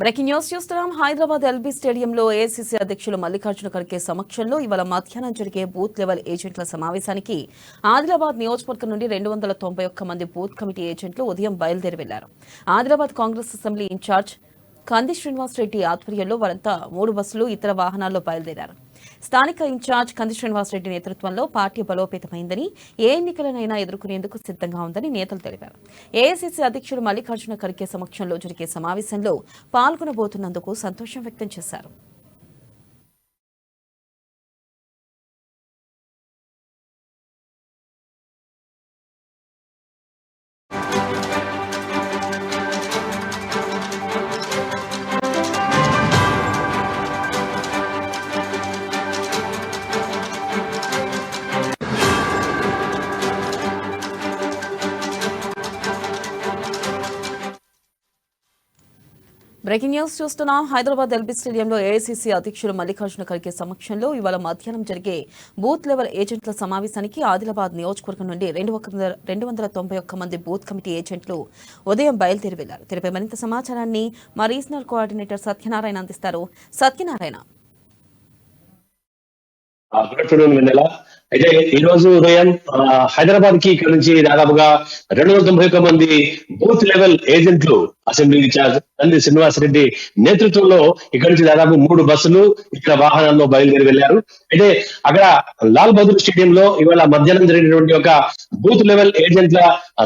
Breaking news చూస్తున్నాం. Hyderabad LB స్టేడియంలో AICC అధ్యక్షులు మల్లికార్జున ఖర్గే సమక్షంలో ఇవాళ మధ్యాహ్నం జరిగే బూత్ లెవెల్ ఏజెంట్ల సమావేశానికి ఆదిలాబాద్ నియోజకవర్గం నుండి 291 మంది బూత్ కమిటీ ఏజెంట్లు ఉదయం బయలుదేరి వెళ్లారు. ఆదిలాబాద్ కాంగ్రెస్ అసెంబ్లీ ఇన్ఛార్జ్ కంది శ్రీనివాస్ రెడ్డి ఆధ్వర్యంలో వారంతా 3 బస్సులు ఇతర వాహనాల్లో బయలుదేరారు. స్థానిక ఇన్ఛార్జ్ కంది శ్రీనివాస్ రెడ్డి నేతృత్వంలో పార్టీ బలోపేతమైందని, ఏ ఎన్నికలనైనా ఎదుర్కొనేందుకు సిద్ధంగా ఉందని నేతలు తెలిపారు. ఏఐసీసీ అధ్యక్షుడు మల్లికార్జున ఖర్గే సమక్షంలో జరిగే సమావేశంలో పాల్గొనబోతున్నందుకు సంతోషం వ్యక్తం చేశారు. బ్రేకింగ్ న్యూస్ చూస్తున్నాం. హైదరాబాద్ ఎల్బీ స్టేడియంలో ఏఐసీసీ అధ్యక్షులు మల్లికార్జున ఖర్గే సమక్షంలో ఇవాళ మధ్యాహ్నం జరిగే బూత్ లెవెల్ ఏజెంట్ల సమావేశానికి ఆదిలాబాద్ నియోజకవర్గం నుండి 291 మంది బూత్ కమిటీ ఏజెంట్లు ఉదయం బయలుదేరి వెళ్లారు. తెలిపే మరింత సమాచారాన్ని మా రీజనల్ కోఆర్డినేటర్ సత్యనారాయణ అందిస్తారు. సత్యనారాయణ. అయితే ఈ రోజు ఉదయం హైదరాబాద్ కి ఇక్కడ నుంచి దాదాపుగా 291 మంది బూత్ లెవెల్ ఏజెంట్లు అసెంబ్లీ ఇన్ఛార్జ్ కంది శ్రీనివాస్ రెడ్డి నేతృత్వంలో ఇక్కడ నుంచి దాదాపు 3 బస్సులు ఇక్కడ వాహనాల్లో బయలుదేరి వెళ్లారు. అయితే అక్కడ లాల్ బహదూర్ స్టేడియంలో ఇవాళ మధ్యాహ్నం జరిగినటువంటి ఒక బూత్ లెవెల్ ఏజెంట్ల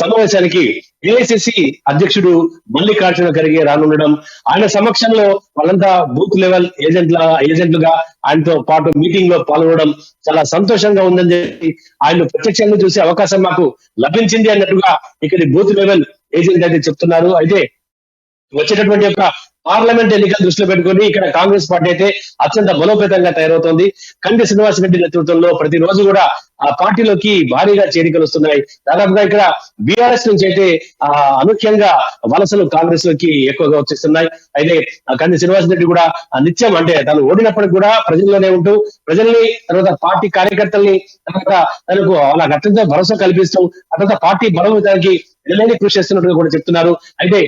సమావేశానికి ఏఐసిసి అధ్యక్షుడు మల్లికార్జున ఖర్గే రానుండడం, ఆయన సమక్షంలో వాళ్ళంతా బూత్ లెవెల్ ఏజెంట్లుగా ఆయనతో పాటు మీటింగ్ లో పాల్గొనడం చాలా సంతోషంగా ఉందని చెప్పి ఆయన ప్రత్యక్షంగా చూసే అవకాశం మాకు లభించింది అన్నట్టుగా ఇక్కడ బూత్ లెవెల్ ఏజెంట్ అయితే చెప్తున్నారు. అయితే వచ్చేటటువంటి యొక్క పార్లమెంట్ ఎన్నికలు దృష్టిలో పెట్టుకుని ఇక్కడ కాంగ్రెస్ పార్టీ అయితే అత్యంత బలోపేతంగా తయారవుతోంది. కంది శ్రీనివాస్ రెడ్డి నేతృత్వంలో ప్రతిరోజు కూడా ఆ పార్టీలోకి భారీగా చేరికలు వస్తున్నాయి. దాదాపుగా ఇక్కడ బీఆర్ఎస్ నుంచి అయితే అనూహ్యంగా వలసలు కాంగ్రెస్ లోకి ఎక్కువగా వచ్చేస్తున్నాయి. అయితే కంది శ్రీనివాస్ రెడ్డి కూడా నిత్యం అంటే తను ఓడినప్పటికి కూడా ప్రజల్లోనే ఉంటూ ప్రజల్ని, తర్వాత పార్టీ కార్యకర్తల్ని, తర్వాత తనకు వాళ్ళకి అత్యంత భరోసా కల్పిస్తూ అత్యంత పార్టీ బలోపేతానికి ఎనలేని కృషి చేస్తున్నట్టుగా కూడా చెప్తున్నారు. అయితే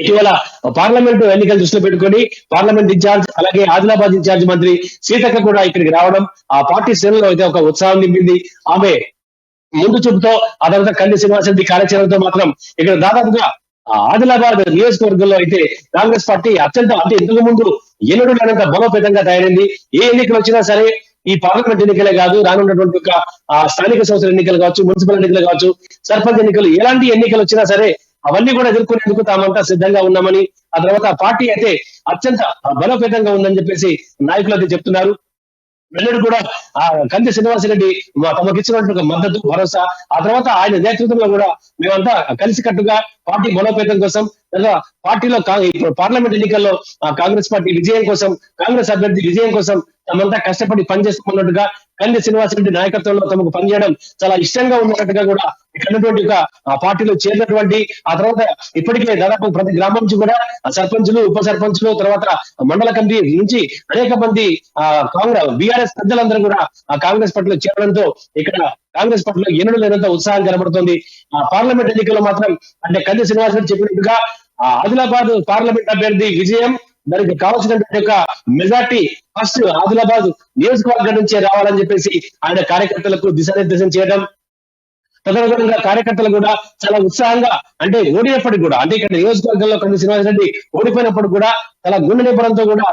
ఇటీవల పార్లమెంట్ ఎన్నికలు దృష్టిలో పెట్టుకుని పార్లమెంట్ ఇన్ఛార్జ్ అలాగే ఆదిలాబాద్ ఇన్ఛార్జ్ మంత్రి సీతక్క కూడా ఇక్కడికి రావడం ఆ పార్టీ శ్రేణుల్లో అయితే ఒక ఉత్సాహం నింపింది. ఆమె ముందు చూపుతో ఆ తర్వాత కంది శ్రీనివాస్ రెడ్డి కార్యాచరణతో మాత్రం ఇక్కడ దాదాపుగా ఆదిలాబాద్ నియోజకవర్గంలో అయితే కాంగ్రెస్ పార్టీ అత్యంత అంటే ఇంతకు ముందు ఎన్నడూ లేనంత బలోపేతంగా తయారైంది. ఏ ఎన్నికలు వచ్చినా సరే ఈ పార్లమెంట్ ఎన్నికలే కాదు, రానున్నటువంటి ఒక స్థానిక సంస్థల ఎన్నికలు కావచ్చు, మున్సిపల్ ఎన్నికలు కావచ్చు, సర్పంచ్ ఎన్నికలు, ఎలాంటి ఎన్నికలు వచ్చినా సరే అవన్నీ కూడా ఎదుర్కొనేందుకు తామంతా సిద్ధంగా ఉన్నామని, ఆ తర్వాత పార్టీ అయితే అత్యంత బలోపేతంగా ఉందని చెప్పేసి నాయకులు అయితే చెప్తున్నారు. వెల్లడి కూడా కంది శ్రీనివాస్ రెడ్డి తమకు ఇచ్చినటువంటి మద్దతు, భరోసా, ఆ తర్వాత ఆయన నేతృత్వంలో కూడా మేమంతా కలిసికట్టుగా పార్టీ బలోపేతం కోసం, పార్టీలో ఇప్పుడు పార్లమెంట్ ఎన్నికల్లో కాంగ్రెస్ పార్టీ విజయం కోసం, కాంగ్రెస్ అభ్యర్థి విజయం కోసం తమంతా కష్టపడి పనిచేస్తున్నట్టుగా, కంది శ్రీనివాస్ రెడ్డి నాయకత్వంలో తమకు పనిచేయడం చాలా ఇష్టంగా ఉన్నట్టుగా కూడా ఇక్కడ ఉన్నటువంటి పార్టీలో చేరినటువంటి, ఆ తర్వాత ఇప్పటికే దాదాపు ప్రతి గ్రామం నుంచి కూడా సర్పంచులు, ఉప సర్పంచులు, తర్వాత మండల కమిటీ నుంచి అనేక మంది కాంగ్రెస్ బీఆర్ఎస్ పెద్దలందరూ కూడా కాంగ్రెస్ పార్టీలో చేరడంతో ఇక్కడ కాంగ్రెస్ పార్టీలో ఎన్నడూ లేనంత ఉత్సాహం కనబడుతుంది. పార్లమెంట్ ఎన్నికల్లో మాత్రం అంటే కంది శ్రీనివాస్ రెడ్డి చెప్పినట్టుగా ఆదిలాబాద్ పార్లమెంట్ అభ్యర్థి విజయం, దానికి కావాల్సినటువంటి యొక్క మెజార్టీ ఫస్ట్ ఆదిలాబాద్ నియోజకవర్గం నుంచే రావాలని చెప్పేసి ఆయన కార్యకర్తలకు దిశానిర్దేశం చేయడం, తదనుగుణంగా కార్యకర్తలు కూడా చాలా ఉత్సాహంగా అంటే ఓడినప్పటికి కూడా అంటే ఇక్కడ నియోజకవర్గంలో కంది శ్రీనివాస్ రెడ్డి ఓడిపోయినప్పుడు కూడా చాలా గుండె నింపడంతో కూడా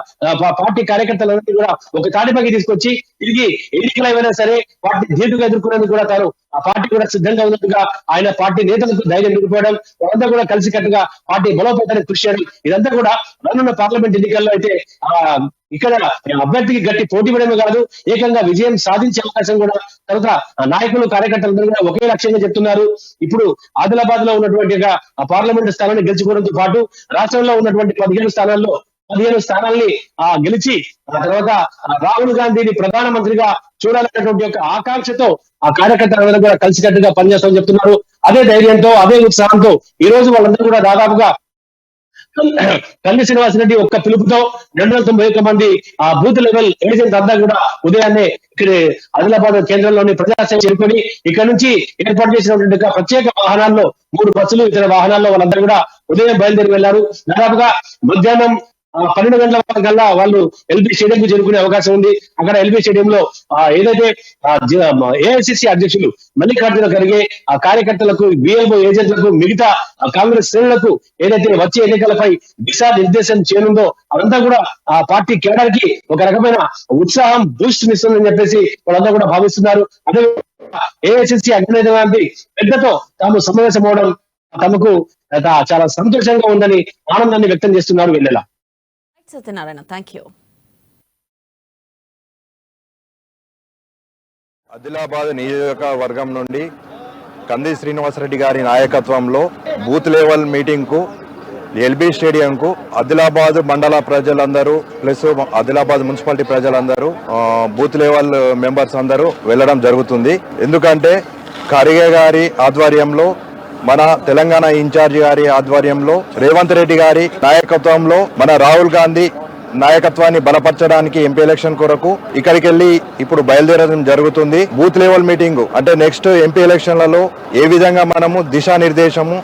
పార్టీ కార్యకర్తలందరినీ కూడా ఒక తాటిపైకి తీసుకొచ్చి తిరిగి ఎన్నికలు ఏమైనా సరే పార్టీ ధీటుగా ఎదుర్కొనేందుకు కూడా తాను ఆ పార్టీ కూడా సిద్ధంగా ఉన్నట్టుగా ఆయన పార్టీ నేతలకు ధైర్యం నింపుకోవడం, వాళ్ళంతా కూడా కలిసికట్టుగా పార్టీ బలోపేతానికి కృషి చేయడం, ఇదంతా కూడా రానున్న పార్లమెంట్ ఎన్నికల్లో అయితే ఇక్కడ అభ్యర్థికి గట్టి పోటీ పడమే కాదు, ఏకంగా విజయం సాధించే అవకాశం కూడా తర్వాత నాయకులు, కార్యకర్తలందరూ కూడా ఒకే లక్ష్యంగా చెప్తున్నారు. ఇప్పుడు ఆదిలాబాద్ లో ఉన్నటువంటి పార్లమెంట్ స్థానాన్ని గెలుచుకోవడంతో పాటు రాష్ట్రంలో ఉన్నటువంటి 15 స్థానాల్ని గెలిచి ఆ తర్వాత రాహుల్ గాంధీని ప్రధానమంత్రిగా చూడాలనేటువంటి ఒక ఆకాంక్షతో ఆ కార్యకర్తలందరూ కూడా కలిసికట్టుగా పనిచేస్తామని చెప్తున్నారు. అదే ధైర్యంతో, అదే ఉత్సాహంతో ఈ రోజు వాళ్ళందరూ కూడా దాదాపుగా కంది శ్రీనివాసరెడ్డి ఒక్క పిలుపుతో 291 మంది ఆ బూత్ లెవెల్ ఏజెంట్ అంతా కూడా ఉదయాన్నే ఇక్కడ ఆదిలాబాద్ కేంద్రంలోని ప్రజాసేవ చేరుకొని ఇక్కడ నుంచి ఏర్పాటు చేసినటువంటి ప్రత్యేక వాహనాల్లో 3 బస్సులు ఇతర వాహనాల్లో వాళ్ళందరూ కూడా ఉదయం బయలుదేరి వెళ్లారు. దాదాపుగా మధ్యాహ్నం 12 గంటల కల్లా వాళ్ళు ఎల్బీ స్టేడియం కు చేరుకునే అవకాశం ఉంది. అక్కడ ఎల్బీ స్టేడియం లో ఏదైతే ఏఐసిసి అధ్యక్షులు మల్లికార్జున ఖర్గే ఆ కార్యకర్తలకు, బిఎల్ఓ ఏజెంట్లకు, మిగతా కాంగ్రెస్ శ్రేణులకు ఏదైతే వచ్చే ఎన్నికలపై దిశా నిర్దేశం చేయనుందో అదంతా కూడా ఆ పార్టీ కేడర్ కి ఒక రకమైన ఉత్సాహం బూస్ట్ ఇస్తుందని చెప్పేసి వాళ్ళందరూ కూడా భావిస్తున్నారు. అదే ఏఐసిసి అధినేత పెద్దతో తాము సమావేశం అవడం తమకు చాలా సంతోషంగా ఉందని ఆనందాన్ని వ్యక్తం చేస్తున్నారు వెన్నెల. Satyanarayana, thank you. ఆదిలాబాద్ నియోజకవర్గం నుండి కంది శ్రీనివాసరెడ్డి గారి నాయకత్వంలో బూత్ లెవెల్ మీటింగ్ కు ఎల్బీ స్టేడియం కు ఆదిలాబాద్ మండల ప్రజలందరూ ప్లస్ ఆదిలాబాద్ మున్సిపాలిటీ ప్రజలందరూ బూత్ లెవెల్ మెంబర్స్ అందరూ వెళ్ళడం జరుగుతుంది. ఎందుకంటే ఖర్గే గారి ఆధ్వర్యంలో, మన తెలంగాణ ఇన్ఛార్జి గారి ఆధ్వర్యంలో, రేవంత్ రెడ్డి గారి నాయకత్వంలో మన రాహుల్ గాంధీ నాయకత్వాన్ని బలపరచడానికి ఎంపీ ఎలక్షన్ కొరకు ఇక్కడికి వెళ్లి ఇప్పుడు బయలుదేరడం జరుగుతుంది. బూత్ లెవెల్ మీటింగ్ అంటే నెక్స్ట్ ఎంపీ ఎలక్షన్లలో ఏ విధంగా మనము దిశానిర్దేశము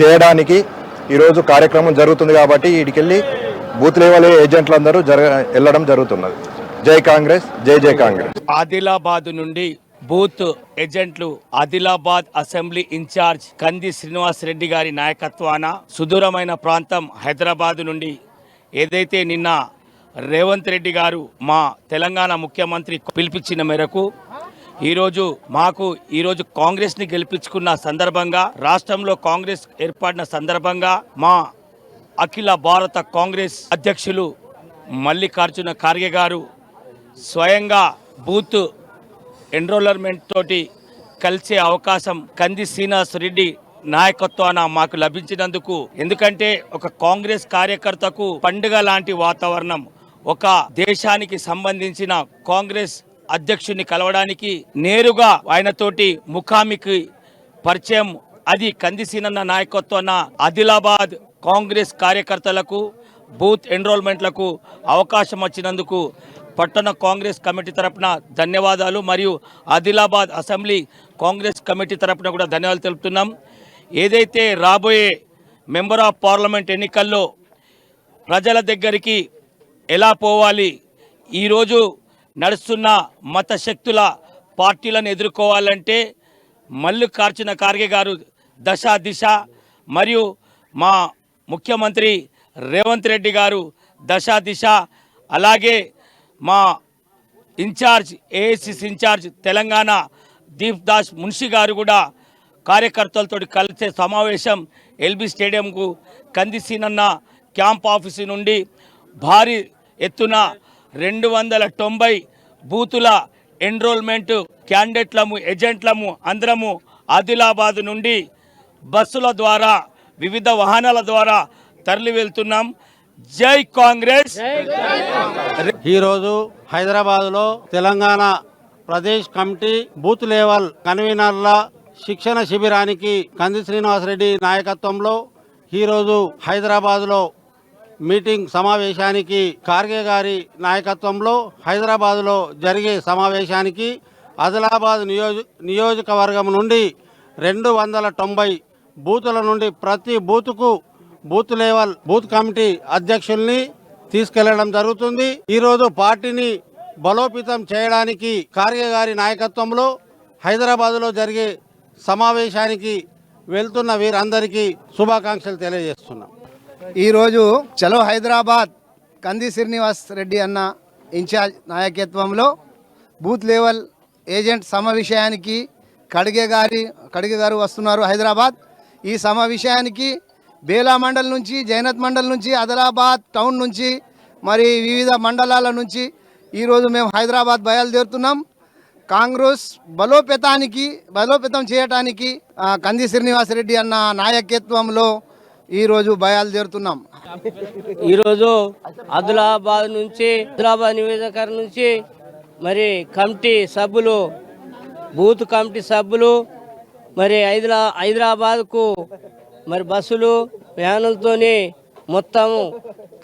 చేయడానికి ఈరోజు కార్యక్రమం జరుగుతుంది. కాబట్టి ఇక్కడికెళ్ళి బూత్ లెవెల్ ఏజెంట్లందరూ వెళ్ళడం జరుగుతున్నది. జై కాంగ్రెస్, జై జై కాంగ్రెస్. ఆదిలాబాద్ నుండి బూత్ ఏజెంట్లు ఆదిలాబాద్ అసెంబ్లీ ఇన్ఛార్జ్ కంది శ్రీనివాసరెడ్డి గారి నాయకత్వాన సుదూరమైన ప్రాంతం హైదరాబాద్ నుండి ఏదైతే నిన్న రేవంత్ రెడ్డి గారు మా తెలంగాణ ముఖ్యమంత్రి పిలిపించిన మేరకు ఈరోజు కాంగ్రెస్ని గెలిపించుకున్న సందర్భంగా, రాష్ట్రంలో కాంగ్రెస్ ఏర్పడిన సందర్భంగా మా అఖిల భారత కాంగ్రెస్ అధ్యక్షులు మల్లికార్జున ఖర్గే గారు స్వయంగా బూత్ ఎన్రోలర్మెంట్ తోటి కలిసే అవకాశం కంది శ్రీనివాసరెడ్డి నాయకత్వాన మాకు లభించినందుకు, ఎందుకంటే ఒక కాంగ్రెస్ కార్యకర్తకు పండుగ లాంటి వాతావరణం, ఒక దేశానికి సంబంధించిన కాంగ్రెస్ అధ్యక్షుడిని కలవడానికి నేరుగా ఆయనతోటి ముఖాముఖి పరిచయం, అది కంది సీనన్న నాయకత్వాన ఆదిలాబాద్ కాంగ్రెస్ కార్యకర్తలకు బూత్ ఎన్రోల్మెంట్లకు అవకాశం వచ్చినందుకు పట్టణ కాంగ్రెస్ కమిటీ తరపున ధన్యవాదాలు, మరియు ఆదిలాబాద్ అసెంబ్లీ కాంగ్రెస్ కమిటీ తరపున కూడా ధన్యవాదాలు తెలుపుతున్నాం. ఏదైతే రాబోయే మెంబర్ ఆఫ్ పార్లమెంట్ ఎన్నికల్లో ప్రజల దగ్గరికి ఎలా పోవాలి, ఈరోజు నడుస్తున్న మత శక్తుల పార్టీలను ఎదుర్కోవాలంటే మల్లికార్జున ఖర్గే గారు దశ దిశ, మరియు మా ముఖ్యమంత్రి రేవంత్ రెడ్డి గారు దశ దిశ, అలాగే మా in charge AICC in charge Telangana Deep Das Munshi గారు కూడా కార్యకర్తలతో కలిసే సమావేశం ఎల్బీ స్టేడియంకు కంది సీనన్న క్యాంప్ ఆఫీసు నుండి భారీ ఎత్తున 290 బూతుల ఎన్రోల్మెంట్ క్యాండిడేట్లము, ఏజెంట్లము అందరము ఆదిలాబాద్ నుండి బస్సుల ద్వారా, వివిధ వాహనాల ద్వారా తరలి వెళ్తున్నాం. జై కాంగ్రెస్. ఈరోజు హైదరాబాద్లో Telangana Pradesh committee booth level కన్వీనర్ల శిక్షణ శిబిరానికి కంది శ్రీనివాసరెడ్డి నాయకత్వంలో ఈరోజు హైదరాబాద్లో మీటింగ్ సమావేశానికి ఖర్గే గారి నాయకత్వంలో హైదరాబాద్లో జరిగే సమావేశానికి ఆదిలాబాద్ నియోజకవర్గం నుండి 290 బూతుల నుండి ప్రతి బూతుకు బూత్ లెవెల్ బూత్ కమిటీ అధ్యక్షుల్ని తీసుకెళ్లడం జరుగుతుంది. ఈరోజు పార్టీని బలోపేతం చేయడానికి ఖర్గే గారి నాయకత్వంలో హైదరాబాద్లో జరిగే సమావేశానికి వెళ్తున్న వీరందరికీ శుభాకాంక్షలు తెలియజేస్తున్నాం. ఈరోజు చలో హైదరాబాద్ కంది శ్రీనివాస్ రెడ్డి అన్న ఇన్ఛార్జ్ నాయకత్వంలో బూత్ లెవెల్ ఏజెంట్ సమావేశానికి ఖర్గే గారు వస్తున్నారు హైదరాబాద్. ఈ సమావేశానికి బేలా మండల్ నుంచి, జైనత్ మండల్ నుంచి, ఆదిలాబాద్ టౌన్ నుంచి, మరి వివిధ మండలాల నుంచి ఈరోజు మేము హైదరాబాద్ బయలుదేరుతున్నాం. కాంగ్రెస్ బలోపేతం చేయడానికి కంది శ్రీనివాసరెడ్డి అన్న నాయకత్వంలో ఈరోజు బయలుదేరుతున్నాం. ఈరోజు ఆదిలాబాద్ నియోజకవర్గం నుంచి మరి కమిటీ సభ్యులు, బూత్ కమిటీ సభ్యులు మరి హైదరాబాద్కు మరి బస్సులు వ్యానులతోని మొత్తము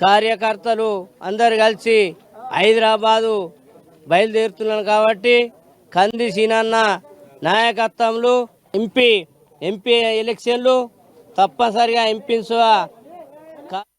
కార్యకర్తలు అందరు కలిసి హైదరాబాదు బయలుదేరుతున్నాను కాబట్టి కంది సీనన్న నాయకత్వంలో ఎంపీ ఎలక్షన్లు తప్పనిసరిగా ఎంపీగా